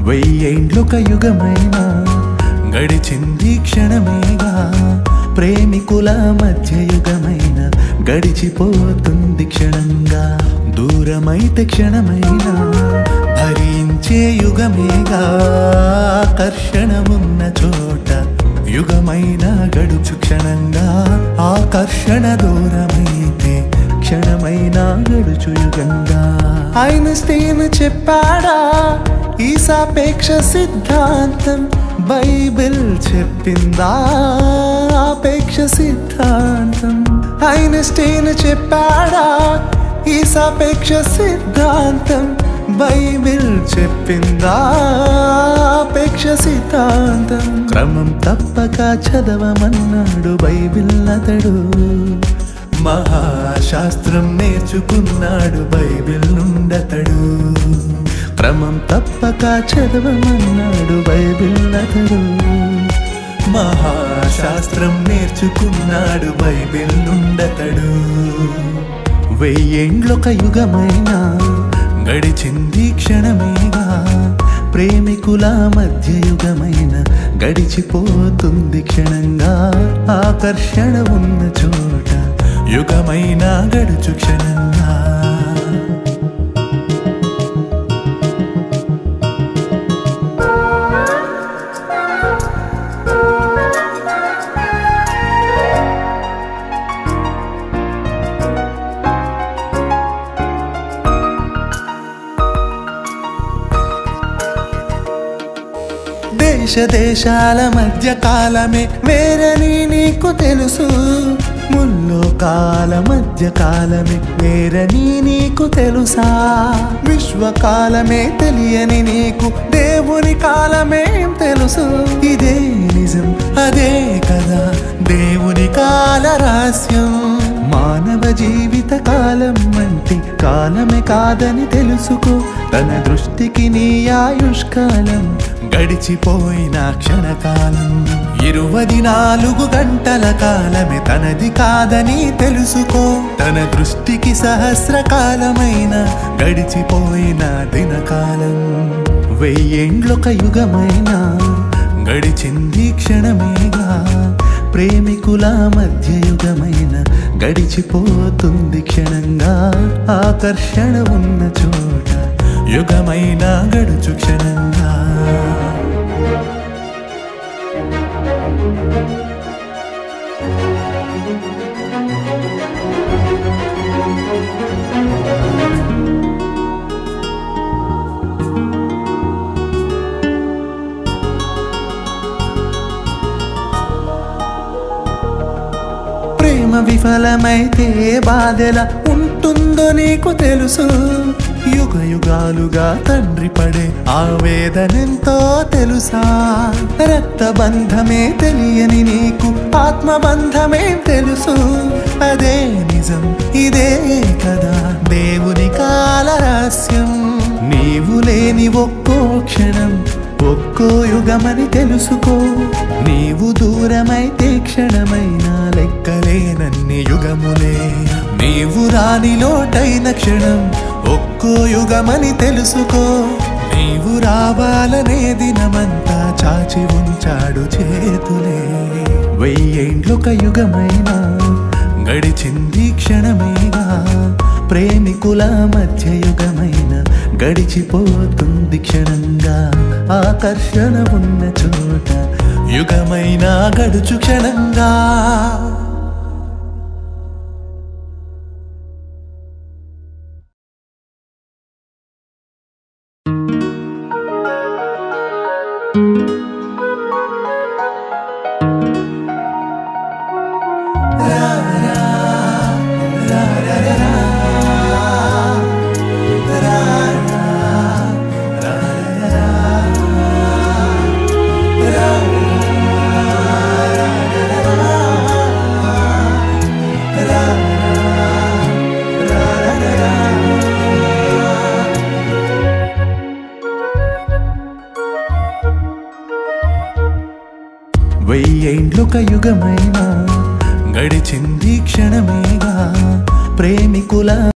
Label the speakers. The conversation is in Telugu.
Speaker 1: వెయ్యేండ్లొక యుగమైనా గడిచింది క్షణమేగా, ప్రేమికుల మధ్య యుగమైన గడిచిపోతుంది క్షణంగా. దూరమైతే క్షణమైనా భరించే యుగమేగా, ఆకర్షణ ఉన్న చోట యుగమైన గడుచు క్షణంగా. ఆకర్షణ దూరమైతే క్షణమైనా గడుచు యుగంగా. ఐన్స్టీన్ చెప్పాడా ఈ సాపేక్ష సిద్ధాంతం? బైబిల్ చెప్పిందా ఆపేక్ష సిద్ధాంతం? ఐన్స్టీన్ చెప్పాడా ఈ సాపేక్ష సిద్ధాంతం? బైబిల్ చెప్పిందా ఆపేక్ష సిద్ధాంతం? క్రమం తప్పక చదవమన్నాడు బైబిల్ అతడు, మహాశాస్త్రం నేర్చుకున్నాడు బైబిల్ నుండతడు. క్రమం తప్పక చదవమన్నాడు బైబిల్ అతడు, మహాశాస్త్రం నేర్చుకున్నాడు బైబిల్ నుండతడు. వెయ్యేండ్లొక యుగమైనా గడిచింది క్షణమేగా, ప్రేమికుల మధ్య యుగమైన గడిచిపోతుంది క్షణంగా. ఆకర్షణ ఉన్న చోట యుగమైన గడుచు క్షణంగా. దేశ దేశాల మధ్య కాలమే వేరని నీకు తెలుసు, ముల్లోకాల మధ్య కాలమే వేరని నీకు తెలుసా? విశ్వకాలమే తెలియని నీకు దేవుని కాలమేం తెలుసు? ఇదే నిజం అదే కదా దేవుని కాల రహస్యం. మానవ జీవిత కాలం అంటే కాలమే కాదని తెలుసుకో, తన దృష్టికి నీ ఆయుష్కాలం గడిచిపోయిన క్షణకాలం. 24 గంటల కాలమే తనది కాదని తెలుసుకో, తన దృష్టికి సహస్రకాలమైన గడిచిపోయిన దినకాలం. వెయ్యేండ్లొక యుగమైనా గడిచింది క్షణమేగా, ప్రేమికుల మధ్య యుగమైన గడిచిపోతుంది క్షణంగా. ఆకర్షణ ఉన్న చోట యుగమైన గడుచు క్షణంగా. ప్రేమ విఫలమైతే బాధెలా ఉంటుందో నీకు తెలుసు, యుగ యుగాలుగా తండ్రి పడే ఆవేదనెంతో తెలుసా? రక్తబంధమే తెలియని నీకు ఆత్మబంధమే తెలుసు, అదే నిజం ఇదే కదా దేవుని కాల రహస్యం. నీవు లేని ఒక్కో క్షణం ఒక్కో యుగమని తెలుసుకో, నీవు దూరమైతే క్షణమైనా లెక్కలేనన్ని యుగములే. నీవు రాని లోటైన క్షణం ఒక్కో యుగమని తెలుసుకో, నీవు రావాలనే దినమంతా చాచి ఉంచాడు చేతులే. వెయ్యేండ్లొక యుగమైనా గడిచింది క్షణమేగా, ప్రేమికుల మధ్య యుగమైన గడిచిపోతుంది క్షణంగా. ఆకర్షణ ఉన్న చోట యుగమైన గడుచు క్షణంగా. వెయ్యేండ్లొక యుగమైనా గడిచింది క్షణమేగా ప్రేమికుల